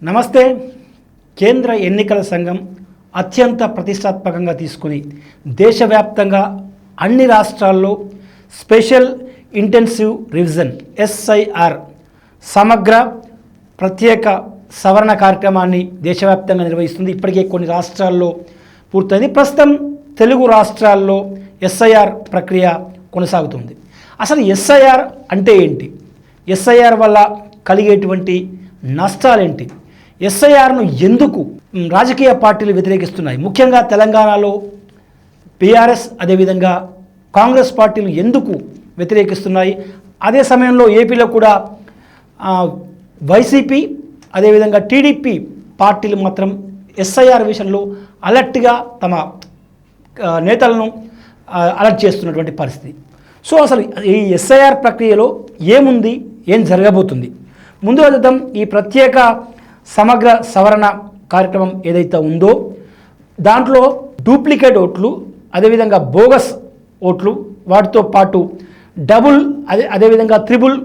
నమస్తే. కేంద్ర ఎన్నికల సంఘం అత్యంత ప్రతిష్టాత్మకంగా తీసుకుని దేశవ్యాప్తంగా అన్ని రాష్ట్రాల్లో స్పెషల్ ఇంటెన్సివ్ రివిజన్ SIR సమగ్ర ప్రత్యేక సవరణ కార్యక్రమాన్ని దేశవ్యాప్తంగా నిర్వహిస్తుంది. ఇప్పటికే కొన్ని రాష్ట్రాల్లో పూర్తయింది. ప్రస్తుతం తెలుగు రాష్ట్రాల్లో SIR ప్రక్రియ కొనసాగుతుంది. అసలు SIR అంటే ఏంటి? SIR వల్ల కలిగేటువంటి నష్టాలేంటి? SIRను ఎందుకు రాజకీయ పార్టీలు వ్యతిరేకిస్తున్నాయి? ముఖ్యంగా తెలంగాణలో BRS అదేవిధంగా కాంగ్రెస్ పార్టీలు ఎందుకు వ్యతిరేకిస్తున్నాయి? అదే సమయంలో ఏపీలో కూడా వైసీపీ అదేవిధంగా టీడీపీ పార్టీలు మాత్రం SIR విషయంలో అలర్ట్గా తమ నేతలను అలర్ట్ చేస్తున్నటువంటి పరిస్థితి. సో అసలు ఈ SIR ప్రక్రియలో ఏముంది, ఏం జరగబోతుంది? ముందుగా చూద్దాం. ఈ ప్రత్యేక సమగ్ర సవరణ కార్యక్రమం ఏదైతే ఉందో దాంట్లో డూప్లికేట్ ఓట్లు అదేవిధంగా బోగస్ ఓట్లు వాటితో పాటు డబుల్ అదేవిధంగా త్రిబుల్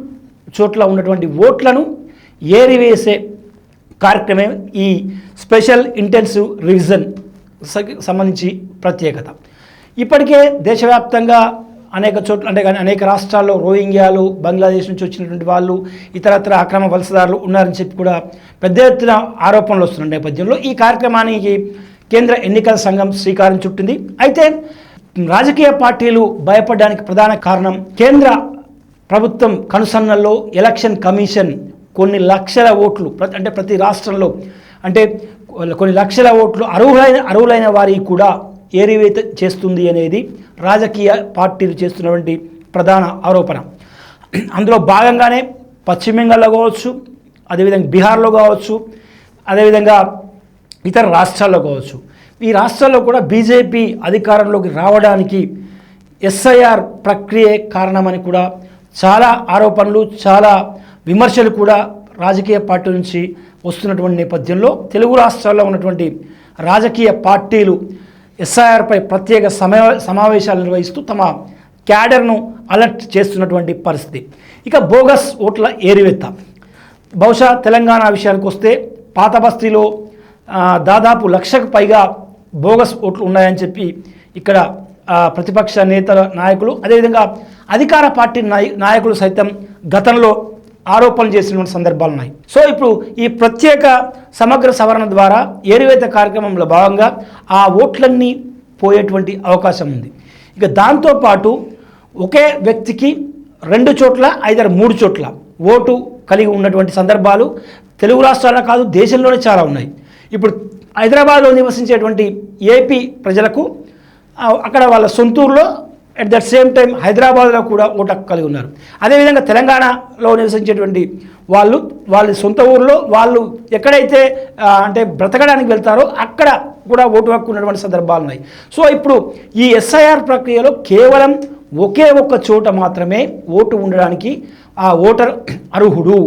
చోట్ల ఉన్నటువంటి ఓట్లను ఏరివేసే కార్యక్రమం ఈ స్పెషల్ ఇంటెన్సివ్ రివిజన్ సంబంధించి ప్రత్యేకత. ఇప్పటికే దేశవ్యాప్తంగా అనేక చోట్ల అంటే అనేక రాష్ట్రాల్లో రోహింగ్యాలు, బంగ్లాదేశ్ నుంచి వచ్చినటువంటి వాళ్ళు, ఇతరత్ర అక్రమ వలసదారులు ఉన్నారని చెప్పి కూడా పెద్ద ఎత్తున ఆరోపణలు వస్తున్న నేపథ్యంలో ఈ కార్యక్రమానికి కేంద్ర ఎన్నికల సంఘం శ్రీకారం చుట్టింది. అయితే రాజకీయ పార్టీలు భయపడడానికి ప్రధాన కారణం కేంద్ర ప్రభుత్వం కనుసన్నల్లో ఎలక్షన్ కమిషన్ కొన్ని లక్షల ఓట్లు అంటే ప్రతి రాష్ట్రంలో అంటే కొన్ని లక్షల ఓట్లు అర్హులైన వారికి కూడా ఏరివేత చేస్తుంది అనేది రాజకీయ పార్టీలు చేస్తున్నటువంటి ప్రధాన ఆరోపణ. అందులో భాగంగానే పశ్చిమ బెంగాల్లో కావచ్చు, అదేవిధంగా బీహార్లో కావచ్చు, అదేవిధంగా ఇతర రాష్ట్రాల్లో కావచ్చు, ఈ రాష్ట్రాల్లో కూడా బీజేపీ అధికారంలోకి రావడానికి SIR ప్రక్రియ కారణమని కూడా చాలా ఆరోపణలు, చాలా విమర్శలు కూడా రాజకీయ పార్టీల నుంచి వస్తున్నటువంటి నేపథ్యంలో తెలుగు రాష్ట్రాల్లో ఉన్నటువంటి రాజకీయ పార్టీలు SIR పై ప్రత్యేక సమావేశాలు నిర్వహిస్తూ తమ క్యాడర్ను అలర్ట్ చేస్తున్నటువంటి పరిస్థితి. ఇక బోగస్ ఓట్ల ఏరివేత. బహుశా తెలంగాణ విషయానికి వస్తే పాత బస్తీలో దాదాపు 1,00,000కు పైగా బోగస్ ఓట్లు ఉన్నాయని చెప్పి ఇక్కడ ప్రతిపక్ష నేతల నాయకులు అదేవిధంగా అధికార పార్టీ నాయకులు సైతం గతంలో ఆరోపణలు చేసినటువంటి సందర్భాలు ఉన్నాయి. సో ఇప్పుడు ఈ ప్రత్యేక సమగ్ర సవరణ ద్వారా ఏరివేత కార్యక్రమంలో భాగంగా ఆ ఓట్లన్నీ పోయేటువంటి అవకాశం ఉంది. ఇక దాంతోపాటు ఒకే వ్యక్తికి 2 చోట్ల ఐదారు 3 చోట్ల ఓటు కలిగి ఉన్నటువంటి సందర్భాలు తెలుగు రాష్ట్రాల్లో కాదు దేశంలోనే చాలా ఉన్నాయి. ఇప్పుడు హైదరాబాద్లో నివసించేటువంటి ఏపీ ప్రజలకు అక్కడ వాళ్ళ సొంతూరులో అట్ దట్ సేమ్ టైం హైదరాబాద్లో కూడా ఓటు హక్కు కలిగి ఉన్నారు. అదేవిధంగా తెలంగాణలో నివసించేటువంటి వాళ్ళ సొంత ఊరిలో వాళ్ళు ఎక్కడైతే అంటే బ్రతకడానికి వెళ్తారో అక్కడ కూడా ఓటు హక్కు ఉన్నటువంటి సందర్భాలు ఉన్నాయి. సో ఇప్పుడు ఈ SIR ప్రక్రియలో కేవలం ఒకే ఒక్క చోట మాత్రమే ఓటు ఉండడానికి ఆ ఓటర్ అర్హుడు.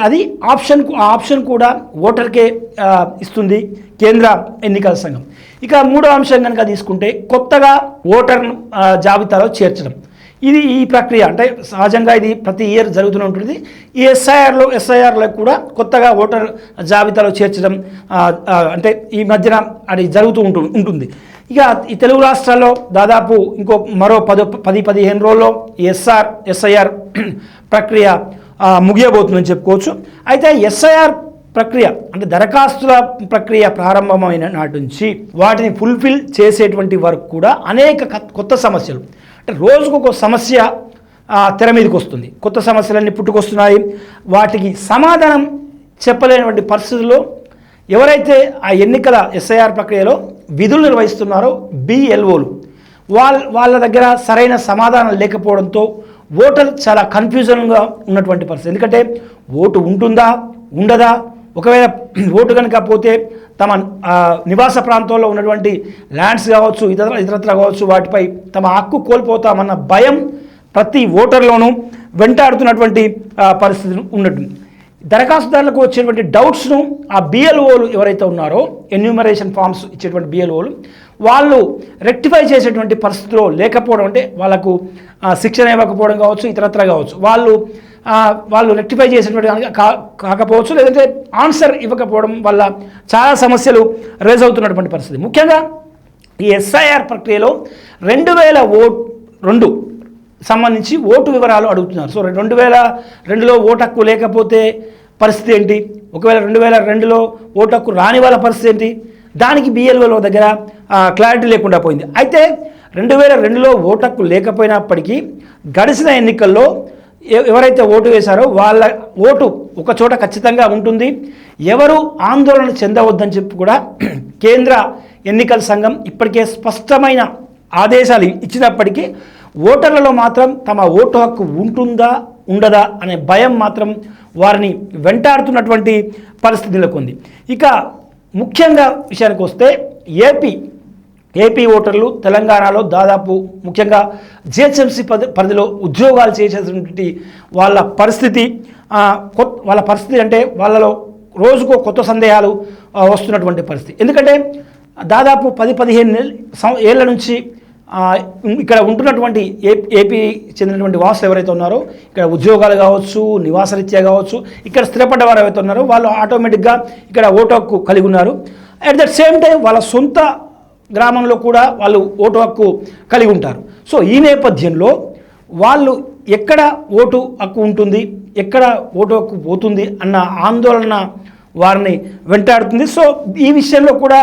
అది ఆప్షన్ కూడా ఓటర్కే ఇస్తుంది కేంద్ర ఎన్నికల సంఘం. ఇక మూడో అంశం కనుక తీసుకుంటే కొత్తగా ఓటర్ను జాబితాలో చేర్చడం. ఈ ప్రక్రియ అంటే సహజంగా ఇది ప్రతి ఇయర్ జరుగుతూనే ఉంటుంది. ఈ SIRలో కూడా కొత్తగా ఓటర్ జాబితాలో చేర్చడం అంటే ఈ మధ్యన అది జరుగుతూ ఉంటుంది. ఇక ఈ తెలుగు రాష్ట్రాల్లో దాదాపు మరో 10-15 రోజుల్లో SIR ప్రక్రియ ముగియబోతుందని చెప్పుకోవచ్చు. అయితే SIR ప్రక్రియ అంటే దరఖాస్తుల ప్రక్రియ ప్రారంభమైన నాటి నుంచి వాటిని ఫుల్ఫిల్ చేసేటువంటి వరకు కూడా అనేక కొత్త సమస్యలు అంటే రోజుకు ఒక సమస్య తెర మీదకి వస్తుంది. కొత్త సమస్యలన్నీ పుట్టుకొస్తున్నాయి. వాటికి సమాధానం చెప్పలేనటువంటి పరిస్థితుల్లో ఎవరైతే ఆ ఎన్నికల SIR ప్రక్రియలో విధులు నిర్వహిస్తున్నారో BLOలు వాళ్ళ దగ్గర సరైన సమాధానం లేకపోవడంతో ఓటర్ చాలా కన్ఫ్యూజన్గా ఉన్నటువంటి పరిస్థితి. ఎందుకంటే ఓటు ఉంటుందా ఉండదా, ఒకవేళ ఓటు కనుక పోతే తమ నివాస ప్రాంతంలో ఉన్నటువంటి ల్యాండ్స్ కావచ్చు ఇతరత్ర కావచ్చు వాటిపై తమ హక్కు కోల్పోతామన్న భయం ప్రతి ఓటర్లోనూ వెంటాడుతున్నటువంటి పరిస్థితి ఉన్నట్టు. దరఖాస్తుదారులకు వచ్చేటువంటి డౌట్స్ను ఆ BLOలు ఎవరైతే ఉన్నారో ఎన్యూమరేషన్ ఫామ్స్ ఇచ్చేటువంటి BLOలు వాళ్ళు రెక్టిఫై చేసేటువంటి పరిస్థితిలో లేకపోవడం అంటే వాళ్ళకు శిక్షణ ఇవ్వకపోవడం కావచ్చు ఇతరత్ర కావచ్చు. వాళ్ళు వాళ్ళు రెక్టిఫై చేసినటువంటి కాకపోవచ్చు, లేదంటే ఆన్సర్ ఇవ్వకపోవడం వల్ల చాలా సమస్యలు రేజ్ అవుతున్నటువంటి పరిస్థితి. ముఖ్యంగా ఈ ఎస్ఐఆర్ ప్రక్రియలో 2002 సంబంధించి ఓటు వివరాలు అడుగుతున్నారు. సో 2002లో ఓటు హక్కు లేకపోతే పరిస్థితి ఏంటి, ఒకవేళ 2002లో ఓటు హక్కు రాని వాళ్ళ పరిస్థితి ఏంటి, దానికి బిఎల్ఓల దగ్గర క్లారిటీ లేకుండా పోయింది. అయితే 2002లో ఓటు హక్కు లేకపోయినప్పటికీ గడిచిన ఎన్నికల్లో ఎవరైతే ఓటు వేశారో వాళ్ళ ఓటు ఒక చోట ఖచ్చితంగా ఉంటుంది. ఎవరు ఆందోళన చెందవద్దని చెప్పి కూడా కేంద్ర ఎన్నికల సంఘం ఇప్పటికే స్పష్టమైన ఆదేశాలు ఇచ్చినప్పటికీ ఓటర్లలో మాత్రం తమ ఓటు హక్కు ఉంటుందా ఉండదా అనే భయం మాత్రం వారిని వెంటాడుతున్నటువంటి పరిస్థితి నెలకొంది. ఇక ముఖ్యంగా విషయానికి వస్తే ఏపీ ఓటర్లు తెలంగాణలో దాదాపు ముఖ్యంగా జిహెచ్ఎంసీ పరిధిలో ఉద్యోగాలు చేసేటువంటి వాళ్ళ పరిస్థితి అంటే వాళ్ళలో రోజుకో కొత్త సందేహాలు వస్తున్నటువంటి పరిస్థితి. ఎందుకంటే దాదాపు 10-15 ఏళ్ల నుంచి ఇక్కడ ఉంటున్నటువంటి ఏపీ చెందినటువంటి వాసులు ఎవరైతే ఉన్నారో ఇక్కడ ఉద్యోగాలు కావచ్చు, నివాసరీత్యా కావచ్చు, ఇక్కడ స్థిరపడ్డ వారు ఎవరైతే ఉన్నారో వాళ్ళు ఆటోమేటిక్గా ఇక్కడ ఓటు హక్కు కలిగి ఉన్నారు. అట్ ద సేమ్ టైం వాళ్ళ సొంత గ్రామంలో కూడా వాళ్ళు ఓటు హక్కు కలిగి ఉంటారు. సో ఈ నేపథ్యంలో వాళ్ళు ఎక్కడ ఓటు హక్కు ఉంటుంది, ఎక్కడ ఓటు హక్కు పోతుంది అన్న ఆందోళన వారిని వెంటాడుతుంది. సో ఈ విషయంలో కూడా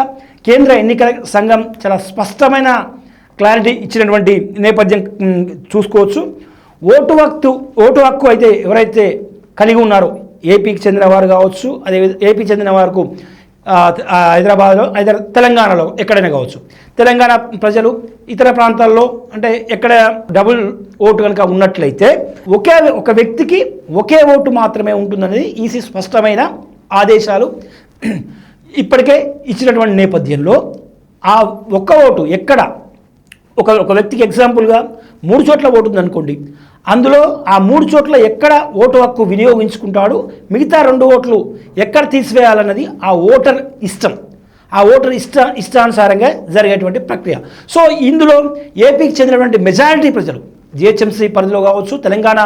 కేంద్ర ఎన్నికల సంఘం చాలా స్పష్టమైన క్లారిటీ ఇచ్చినటువంటి నేపథ్యం చూసుకోవచ్చు. ఓటు హక్కు అయితే ఎవరైతే కలిగి ఉన్నారో ఏపీకి చెందిన వారు కావచ్చు, అదే ఏపీ చెందిన వారికి హైదరాబాద్లో తెలంగాణలో ఎక్కడైనా కావచ్చు, తెలంగాణ ప్రజలు ఇతర ప్రాంతాల్లో అంటే ఎక్కడ డబుల్ ఓటు కనుక ఉన్నట్లయితే ఒక వ్యక్తికి ఒకే ఓటు మాత్రమే ఉంటుందనేది ఈసీ స్పష్టమైన ఆదేశాలు ఇప్పటికే ఇచ్చినటువంటి నేపథ్యంలో ఆ ఒక్క ఓటు ఎక్కడ ఒక వ్యక్తికి ఎగ్జాంపుల్గా 3 చోట్ల ఓటు ఉందనుకోండి, అందులో ఆ 3 చోట్ల ఎక్కడ ఓటు హక్కు వినియోగించుకుంటాడు, మిగతా 2 ఓట్లు ఎక్కడ తీసివేయాలన్నది ఆ ఓటర్ ఇష్టం, ఆ ఓటర్ ఇష్టానుసారంగా జరిగేటువంటి ప్రక్రియ. సో ఇందులో ఏపీకి చెందినటువంటి మెజారిటీ ప్రజలు జిహెచ్ఎంసీ పరిధిలో కావచ్చు, తెలంగాణ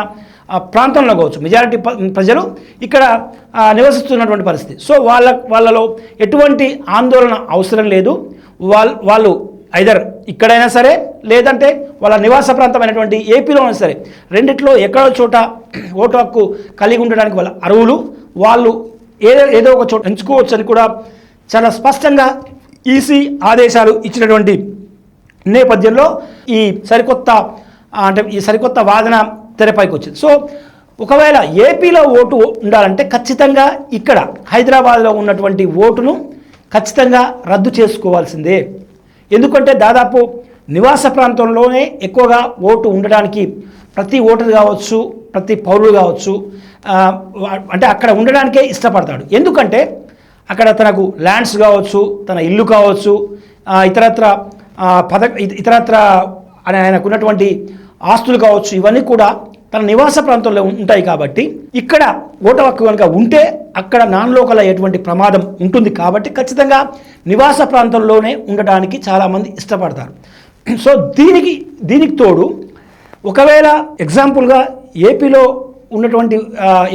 ప్రాంతంలో కావచ్చు, మెజారిటీ ప్రజలు ఇక్కడ నివసిస్తున్నటువంటి పరిస్థితి. సో వాళ్ళలో ఎటువంటి ఆందోళన అవసరం లేదు. వాళ్ళు ఐదర్ ఇక్కడైనా సరే లేదంటే వాళ్ళ నివాస ప్రాంతమైనటువంటి ఏపీలోనైనా సరే రెండిట్లో ఎక్కడో చోట ఓటు హక్కు కలిగి ఉండడానికి వాళ్ళ అర్హులు, వాళ్ళు ఏదో ఒక చోట ఎంచుకోవచ్చు అని కూడా చాలా స్పష్టంగా ఈసీ ఆదేశాలు ఇచ్చినటువంటి నేపథ్యంలో ఈ సరికొత్త వాదన తెరపైకి వచ్చింది. సో ఒకవేళ ఏపీలో ఓటు ఉండాలంటే ఖచ్చితంగా ఇక్కడ హైదరాబాద్లో ఉన్నటువంటి ఓటును ఖచ్చితంగా రద్దు చేసుకోవాల్సిందే. ఎందుకంటే దాదాపు నివాస ప్రాంతంలోనే ఎక్కువగా ఓటు ఉండడానికి ప్రతి ఓటర్ కావచ్చు, ప్రతి పౌరుడు కావచ్చు అంటే అక్కడ ఉండడానికే ఇష్టపడతాడు. ఎందుకంటే అక్కడ తనకు ల్యాండ్స్ కావచ్చు, తన ఇల్లు కావచ్చు, ఇతరత్ర ఆయనకు ఉన్నటువంటి ఆస్తులు కావచ్చు, ఇవన్నీ కూడా తన నివాస ప్రాంతంలో ఉంటాయి. కాబట్టి ఇక్కడ ఓటు హక్కు కనుక ఉంటే అక్కడ నాన్ లోకల్ అయ్యేటువంటి ప్రమాదం ఉంటుంది. కాబట్టి ఖచ్చితంగా నివాస ప్రాంతంలోనే ఉండడానికి చాలామంది ఇష్టపడతారు. సో దీనికి తోడు ఒకవేళ ఎగ్జాంపుల్గా ఏపీలో ఉన్నటువంటి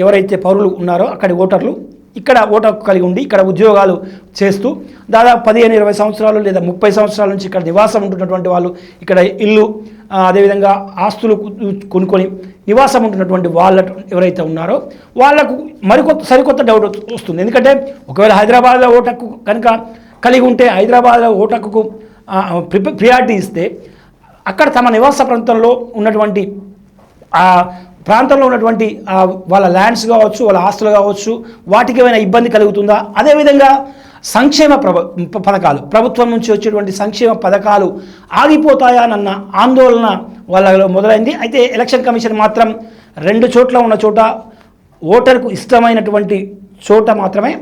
ఎవరైతే పౌరులు ఉన్నారో అక్కడి ఓటర్లు ఇక్కడ ఓటు హక్కు కలిగి ఉండి ఇక్కడ ఉద్యోగాలు చేస్తూ దాదాపు 15-20 సంవత్సరాలు లేదా 30 సంవత్సరాల నుంచి ఇక్కడ నివాసం ఉంటున్నటువంటి వాళ్ళు, ఇక్కడ ఇల్లు అదేవిధంగా ఆస్తులు కొనుక్కొని నివాసం ఉంటున్నటువంటి వాళ్ళు ఎవరైతే ఉన్నారో వాళ్ళకు సరికొత్త డౌట్ వస్తుంది. ఎందుకంటే ఒకవేళ హైదరాబాద్లో ఓటు హక్కు కనుక కలిగి ఉంటే హైదరాబాద్లో ఓటు హక్కుకు ప్రియారిటీ ఇస్తే అక్కడ తమ నివాస ప్రాంతంలో ఉన్నటువంటి ప్రాంతంలో ఉన్నటువంటి వాళ్ళ ల్యాండ్స్ కావచ్చు, వాళ్ళ ఆస్తులు కావచ్చు, వాటికి ఏమైనా ఇబ్బంది కలుగుతుందా? అదేవిధంగా సంక్షేమ పథకాలు, ప్రభుత్వం నుంచి వచ్చేటువంటి సంక్షేమ పథకాలు ఆగిపోతాయానన్న ఆందోళన వాళ్ళలో మొదలైంది. అయితే ఎలక్షన్ కమిషన్ మాత్రం 2 చోట్ల ఉన్న చోట ఓటర్కు ఇష్టమైనటువంటి చోట మాత్రమే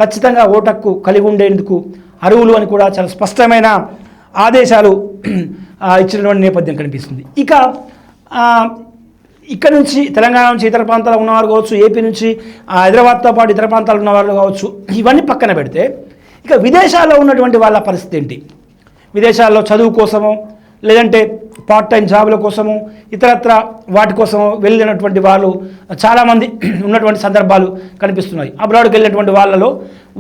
ఖచ్చితంగా ఓటు హక్కు కలిగి ఉండేందుకు అర్హులు అని కూడా చాలా స్పష్టమైన ఆదేశాలు ఇచ్చినటువంటి నేపథ్యం కనిపిస్తుంది. ఇక ఇక్కడ నుంచి తెలంగాణ నుంచి ఇతర ప్రాంతాలు ఉన్నవారు కావచ్చు, ఏపీ నుంచి హైదరాబాద్తో పాటు ఇతర ప్రాంతాలు ఉన్నవారు కావచ్చు, ఇవన్నీ పక్కన పెడితే ఇక విదేశాల్లో ఉన్నటువంటి వాళ్ళ పరిస్థితి ఏంటి? విదేశాల్లో చదువు కోసమో లేదంటే పార్ట్ టైం జాబుల కోసము ఇతరత్ర వాటి కోసం వెళ్ళినటువంటి వాళ్ళు చాలామంది ఉన్నటువంటి సందర్భాలు కనిపిస్తున్నాయి. అబ్రాడ్కి వెళ్ళినటువంటి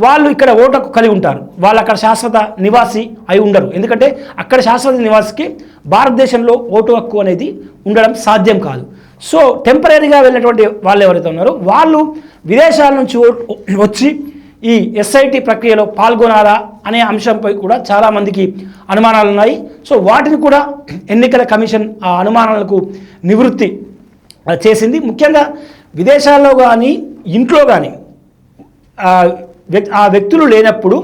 వాళ్ళు ఇక్కడ ఓటు హక్కు కలిగి ఉంటారు. వాళ్ళు అక్కడ శాశ్వత నివాసి అయి ఉండరు. ఎందుకంటే అక్కడ శాశ్వత నివాసికి భారతదేశంలో ఓటు హక్కు అనేది ఉండడం సాధ్యం కాదు. సో టెంపరీగా వెళ్ళినటువంటి వాళ్ళు ఎవరైతే ఉన్నారో వాళ్ళు విదేశాల నుంచి వచ్చి ఈ ఎస్ఐటి ప్రక్రియలో పాల్గొనాలా అనే అంశంపై కూడా చాలామందికి అనుమానాలు ఉన్నాయి. సో వాటిని కూడా ఎన్నికల కమిషన్ ఆ అనుమానాలకు నివృత్తి చేసింది. ముఖ్యంగా విదేశాల్లో కానీ ఇంట్లో కానీ ఆ వ్యక్తులు లేనప్పుడు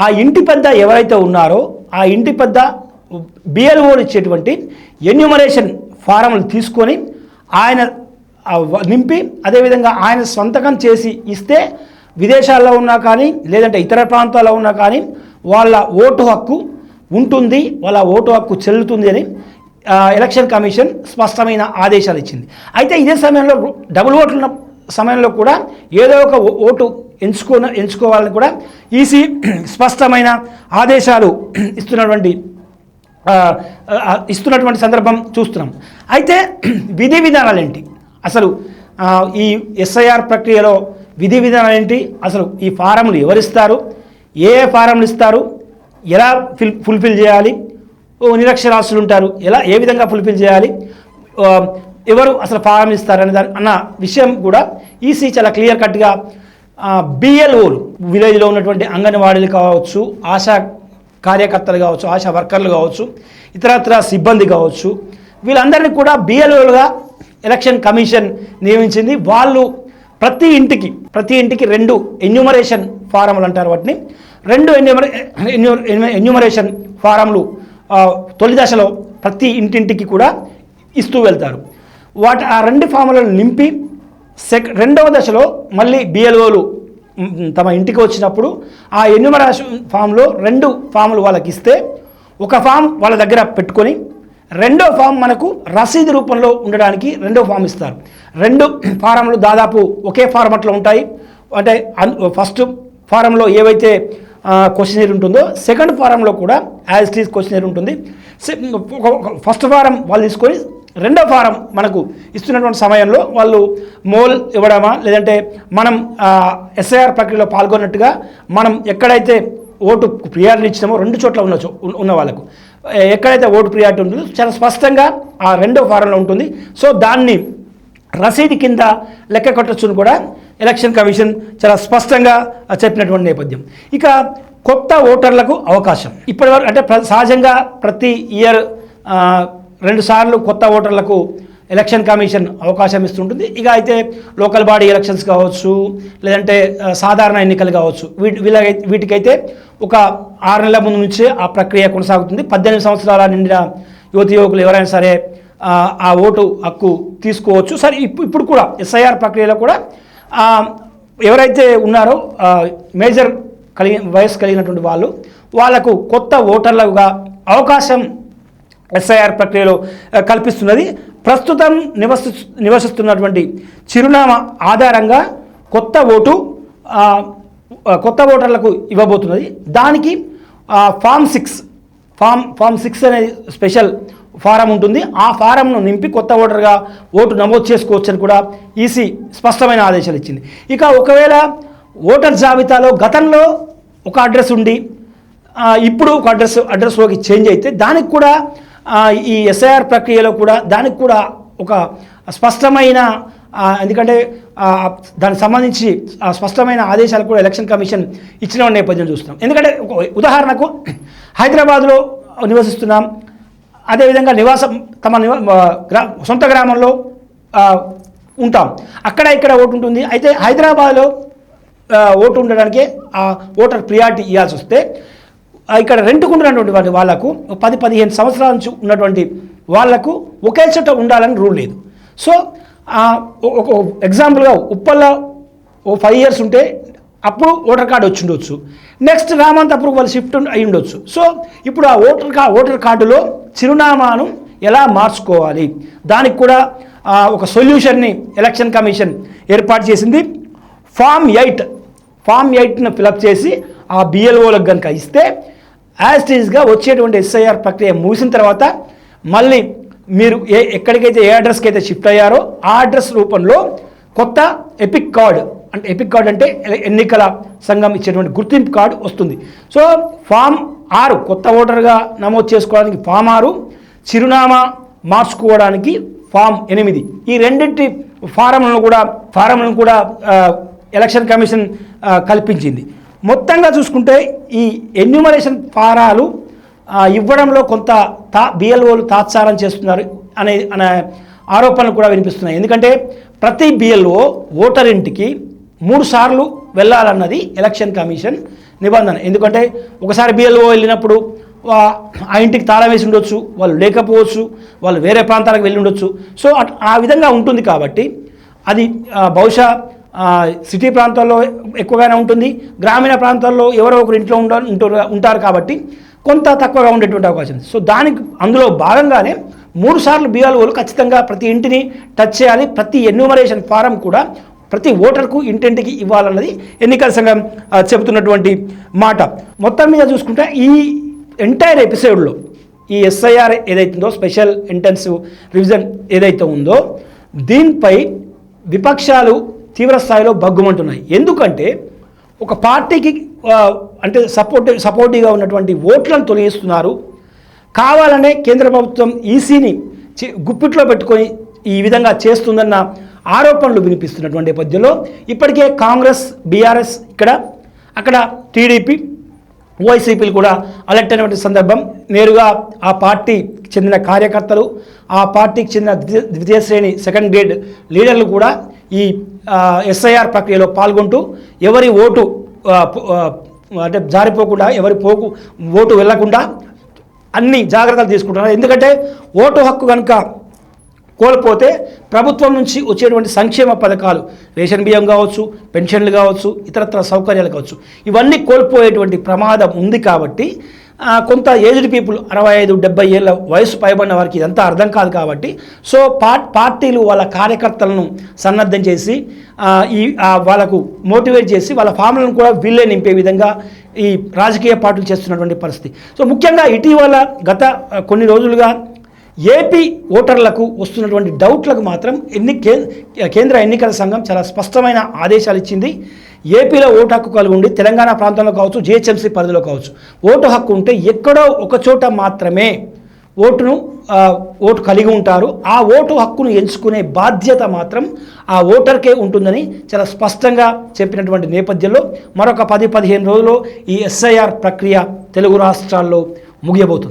ఆ ఇంటి పెద్ద ఎవరైతే ఉన్నారో ఆ ఇంటి పెద్ద బిఎల్ఓలు ఇచ్చేటువంటి ఎన్యూమరేషన్ ఫారంలు తీసుకొని ఆయన నింపి అదేవిధంగా ఆయన సంతకం చేసి ఇస్తే విదేశాల్లో ఉన్నా కానీ లేదంటే ఇతర ప్రాంతాల్లో ఉన్నా కానీ వాళ్ళ ఓటు హక్కు ఉంటుంది, వాళ్ళ ఓటు హక్కు చెల్లుతుంది అని ఎలక్షన్ కమిషన్ స్పష్టమైన ఆదేశాలు ఇచ్చింది. అయితే ఇదే సమయంలో డబుల్ ఓట్లు ఉన్న సమయంలో కూడా ఏదో ఒక ఓటు ఎంచుకోవాలని కూడా ఈసీ స్పష్టమైన ఆదేశాలు ఇస్తున్నటువంటి సందర్భం చూస్తున్నాం. అయితే విధి విధానాలు ఏంటి, అసలు ఈ ఎస్ఐఆర్ ప్రక్రియలో విధి విధానాలు ఏంటి, అసలు ఈ ఫారంలు ఎవరిస్తారు, ఏ ఫారంలు ఇస్తారు, ఎలా ఫుల్ఫిల్ చేయాలి, నిరక్షరాస్యులు ఉంటారు ఏ విధంగా ఫుల్ఫిల్ చేయాలి, ఎవరు అసలు ఫారం ఇస్తారనే అన్న విషయం కూడా ఈసీ చాలా క్లియర్ కట్గా బిఎల్ఓలు విలేజ్లో ఉన్నటువంటి అంగన్వాడీలు కావచ్చు, ఆశా కార్యకర్తలు కావచ్చు, ఆశా వర్కర్లు కావచ్చు, ఇతరత్ర సిబ్బంది కావచ్చు, వీళ్ళందరినీ కూడా బిఎల్ఓలుగా ఎలక్షన్ కమిషన్ నియమించింది. వాళ్ళు ప్రతి ఇంటికి 2 ఎన్యూమరేషన్ ఫారంలు అంటారు వాటిని, 2 ఎన్యూమరేషన్ ఫారంలు తొలి దశలో ప్రతి ఇంటింటికి కూడా ఇస్తూ వెళ్తారు. ఆ 2 ఫాములను నింపి రెండవ దశలో మళ్ళీ బిఎల్ఓలు తమ ఇంటికి వచ్చినప్పుడు ఆ ఎన్యూమరేషన్ ఫామ్లో 2 ఫాములు వాళ్ళకి ఇస్తే ఒక ఫామ్ వాళ్ళ దగ్గర పెట్టుకొని రెండో ఫామ్ మనకు రసీదు రూపంలో ఉండడానికి రెండో ఫామ్ ఇస్తారు. 2 ఫారంలు దాదాపు ఒకే ఫార్మాట్లో ఉంటాయి. అంటే ఫస్ట్ ఫారంలో ఏవైతే క్వశ్చనరీ ఉంటుందో సెకండ్ ఫారంలో కూడా యాజ్ ఇట్ ఈజ్ క్వశ్చనరీ ఉంటుంది. ఫస్ట్ ఫారం వాళ్ళు తీసుకొని రెండో ఫారం మనకు ఇస్తున్నటువంటి సమయంలో వాళ్ళు మోల్ ఇవ్వడమా లేదంటే మనం ఎస్ఐఆర్ ప్రక్రియలో పాల్గొన్నట్టుగా మనం ఎక్కడైతే ఓటు ప్రియారిటీ ఇచ్చినామో 2 చోట్ల ఉన్న వాళ్ళకు ఎక్కడైతే ఓటు ప్రియారిటీ ఉంటుందో చాలా స్పష్టంగా ఆ రెండో ఫారంలో ఉంటుంది. సో దాన్ని రసీదు కింద లెక్క కట్టొచ్చును కూడా ఎలక్షన్ కమిషన్ చాలా స్పష్టంగా చెప్పినటువంటి నేపథ్యం. ఇక కొత్త ఓటర్లకు అవకాశం ఇప్పటివరకు అంటే సహజంగా ప్రతి ఇయర్ 2 సార్లు కొత్త ఓటర్లకు ఎలక్షన్ కమిషన్ అవకాశం ఇస్తుంటుంది. ఇక అయితే లోకల్ బాడీ ఎలక్షన్స్ కావచ్చు లేదంటే సాధారణ ఎన్నికలు కావచ్చు వీటికైతే ఒక 6 నెలల ముందు నుంచే ఆ ప్రక్రియ కొనసాగుతుంది. 18 సంవత్సరాల నిండిన యువకులు ఎవరైనా సరే ఆ ఓటు హక్కు తీసుకోవచ్చు. సరే ఇప్పుడు కూడా ఎస్ఐఆర్ ప్రక్రియలో కూడా ఎవరైతే ఉన్నారో మేజర్ వయసు కలిగినటువంటి వాళ్ళకు కొత్త ఓటర్లుగా అవకాశం ఎస్ఐఆర్ ప్రక్రియలో కల్పిస్తున్నది. ప్రస్తుతం నివసిస్తున్నటువంటి చిరునామా ఆధారంగా కొత్త ఓటర్లకు ఇవ్వబోతున్నది. దానికి ఫామ్ 6 అనేది స్పెషల్ ఫారం ఉంటుంది. ఆ ఫారంను నింపి కొత్త ఓటర్గా ఓటు నమోదు చేసుకోవచ్చని కూడా ఈసీ స్పష్టమైన ఆదేశాలు ఇచ్చింది. ఇక ఒకవేళ ఓటర్ జాబితాలో గతంలో ఒక అడ్రస్ ఉండి ఇప్పుడు ఒక అడ్రస్లోకి చేంజ్ అయితే దానికి కూడా ఈ ఎస్ఐఆర్ ప్రక్రియలో కూడా దానికి కూడా ఒక స్పష్టమైన ఎందుకంటే దానికి సంబంధించి స్పష్టమైన ఆదేశాలు కూడా ఎలక్షన్ కమిషన్ ఇచ్చిన నేపథ్యం చూస్తున్నాం. ఎందుకంటే ఉదాహరణకు హైదరాబాద్లో నివసిస్తున్నాం, అదేవిధంగా తమ సొంత గ్రామంలో ఉంటాం, అక్కడ ఇక్కడ ఓటు ఉంటుంది. అయితే హైదరాబాద్లో ఓటు ఉండడానికి ఆ ఓటర్ ప్రియారిటీ ఇవ్వాల్సి వస్తే ఇక్కడ రెంట్కుంటున్నటువంటి వాళ్ళకు 10-15 సంవత్సరాల నుంచి ఉన్నటువంటి వాళ్లకు ఒకే చోట ఉండాలని రూల్ లేదు. సో ఒక ఎగ్జాంపుల్గా ఉప్పల్లో 5 years ఉంటే అప్పుడు ఓటర్ కార్డు వచ్చి ఉండొచ్చు, నెక్స్ట్ రామంతప్పుడు వాళ్ళు షిఫ్ట్ అయి ఉండొచ్చు. సో ఇప్పుడు ఆ ఓటర్ కార్డులో చిరునామాను ఎలా మార్చుకోవాలి, దానికి కూడా ఒక సొల్యూషన్ని ఎలక్షన్ కమిషన్ ఏర్పాటు చేసింది. ఫామ్ 8ను ఫిలప్ చేసి ఆ బిఎల్ఓలకు కనుక ఇస్తే యాజ్ టీజ్గా వచ్చేటువంటి ఎస్ఐఆర్ ప్రక్రియ ముగిసిన తర్వాత మళ్ళీ మీరు ఎక్కడికైతే ఏ అడ్రస్కి అయితే షిఫ్ట్ అయ్యారో ఆ అడ్రస్ రూపంలో కొత్త ఎపిక్ కార్డ్ అంటే ఎన్నికల సంఘం ఇచ్చేటువంటి గుర్తింపు కార్డు వస్తుంది. సో ఫామ్ 6 కొత్త ఓటర్గా నమోదు చేసుకోవడానికి ఫామ్ 6, చిరునామా మార్చుకోవడానికి ఫామ్ 8 ఈ రెండింటి ఫారంలను కూడా ఎలక్షన్ కమిషన్ కల్పించింది. మొత్తంగా చూసుకుంటే ఈ ఎన్యూమరేషన్ ఫారాలు ఇవ్వడంలో కొంత బిఎల్ఓలు తాత్సారం చేస్తున్నారు అనే ఆరోపణలు కూడా వినిపిస్తున్నాయి. ఎందుకంటే ప్రతి బిఎల్ఓ ఓటర్ ఇంటికి 3 సార్లు వెళ్ళాలన్నది ఎలక్షన్ కమిషన్ నిబంధన. ఎందుకంటే ఒకసారి బిఎల్ఓ వెళ్ళినప్పుడు ఆ ఇంటికి తాళం వేసి ఉండొచ్చు, వాళ్ళు లేకపోవచ్చు, వాళ్ళు వేరే ప్రాంతాలకు వెళ్ళి ఉండొచ్చు. సో ఆ విధంగా ఉంటుంది కాబట్టి అది బహుశా సిటీ ప్రాంతాల్లో ఎక్కువగానే ఉంటుంది, గ్రామీణ ప్రాంతాల్లో ఎవరో ఒకరు ఇంట్లో ఉంటారు కాబట్టి కొంత తక్కువగా ఉండేటువంటి అవకాశం. సో అందులో భాగంగానే 3 సార్లు బిఎల్ఓలు ఖచ్చితంగా ప్రతి ఇంటిని టచ్ చేయాలి. ప్రతి ఎన్యూమరేషన్ ఫారం కూడా ప్రతి ఓటర్కు ఇంటింటికి ఇవ్వాలన్నది ఎన్నికల సంఘం చెబుతున్నటువంటి మాట. మొత్తం మీద చూసుకుంటే ఈ ఎంటైర్ ఎపిసోడ్లో ఈ ఎస్ఐఆర్ ఏదైతుందో స్పెషల్ ఇంటెన్సివ్ రివిజన్ ఏదైతే ఉందో దీనిపై విపక్షాలు తీవ్ర స్థాయిలో బగ్గుమంటున్నాయి. ఎందుకంటే ఒక పార్టీకి అంటే సపోర్టివ్గా ఉన్నటువంటి ఓట్లను తొలగిస్తున్నారు, కావాలనే కేంద్ర ప్రభుత్వం ఈసీని గుప్పిట్లో పెట్టుకొని ఈ విధంగా చేస్తుందన్న ఆరోపణలు వినిపిస్తున్నటువంటి నేపథ్యంలో ఇప్పటికే కాంగ్రెస్, బీఆర్ఎస్, అక్కడ టీడీపీ, వైసీపీలు కూడా అలర్ట్ అయినటువంటి సందర్భం. నేరుగా ఆ పార్టీకి చెందిన కార్యకర్తలు, ఆ పార్టీకి చెందిన ద్వితీయ శ్రేణి సెకండ్ గ్రేడ్ లీడర్లు కూడా ఈ ఎస్ఐఆర్ ప్రక్రియలో పాల్గొంటూ ఎవరి ఓటు అంటే జారిపోకుండా, ఓటు వెళ్లకుండా అన్ని జాగ్రత్తలు తీసుకుంటున్నారు. ఎందుకంటే ఓటు హక్కు కనుక కోల్పోతే ప్రభుత్వం నుంచి వచ్చేటువంటి సంక్షేమ పథకాలు, రేషన్ బియ్యం కావచ్చు, పెన్షన్లు కావచ్చు, ఇతరత్ర సౌకర్యాలు కావచ్చు, ఇవన్నీ కోల్పోయేటువంటి ప్రమాదం ఉంది. కాబట్టి కొంత ఏజ్డ్ పీపుల్ 65-70 ఏళ్ళ వయసు పైబడిన వారికి ఇదంతా అర్థం కాదు. కాబట్టి సో పార్టీలు వాళ్ళ కార్యకర్తలను సన్నద్ధం చేసి వాళ్ళకు మోటివేట్ చేసి వాళ్ళ ఫామ్లను కూడా వీళ్ళే నింపే విధంగా ఈ రాజకీయ పార్టీలు చేస్తున్నటువంటి పరిస్థితి. సో ముఖ్యంగా ఇటీవల గత కొన్ని రోజులుగా ఏపీ ఓటర్లకు వస్తున్నటువంటి డౌట్లకు మాత్రం కేంద్ర ఎన్నికల సంఘం చాలా స్పష్టమైన ఆదేశాలు ఇచ్చింది. ఏపీలో ఓటు హక్కు కలిగి ఉండి తెలంగాణ ప్రాంతంలో కావచ్చు, జిహెచ్ఎంసీ పరిధిలో కావచ్చు, ఓటు హక్కు ఉంటే ఎక్కడో ఒక చోట మాత్రమే ఓటు కలిగి ఉంటారు. ఆ ఓటు హక్కును ఎంచుకునే బాధ్యత మాత్రం ఆ ఓటర్కే ఉంటుందని చాలా స్పష్టంగా చెప్పినటువంటి నేపథ్యంలో మరొక 10-15 రోజుల్లో ఈ ఎస్ఐఆర్ ప్రక్రియ తెలుగు రాష్ట్రాల్లో ముగియబోతుంది.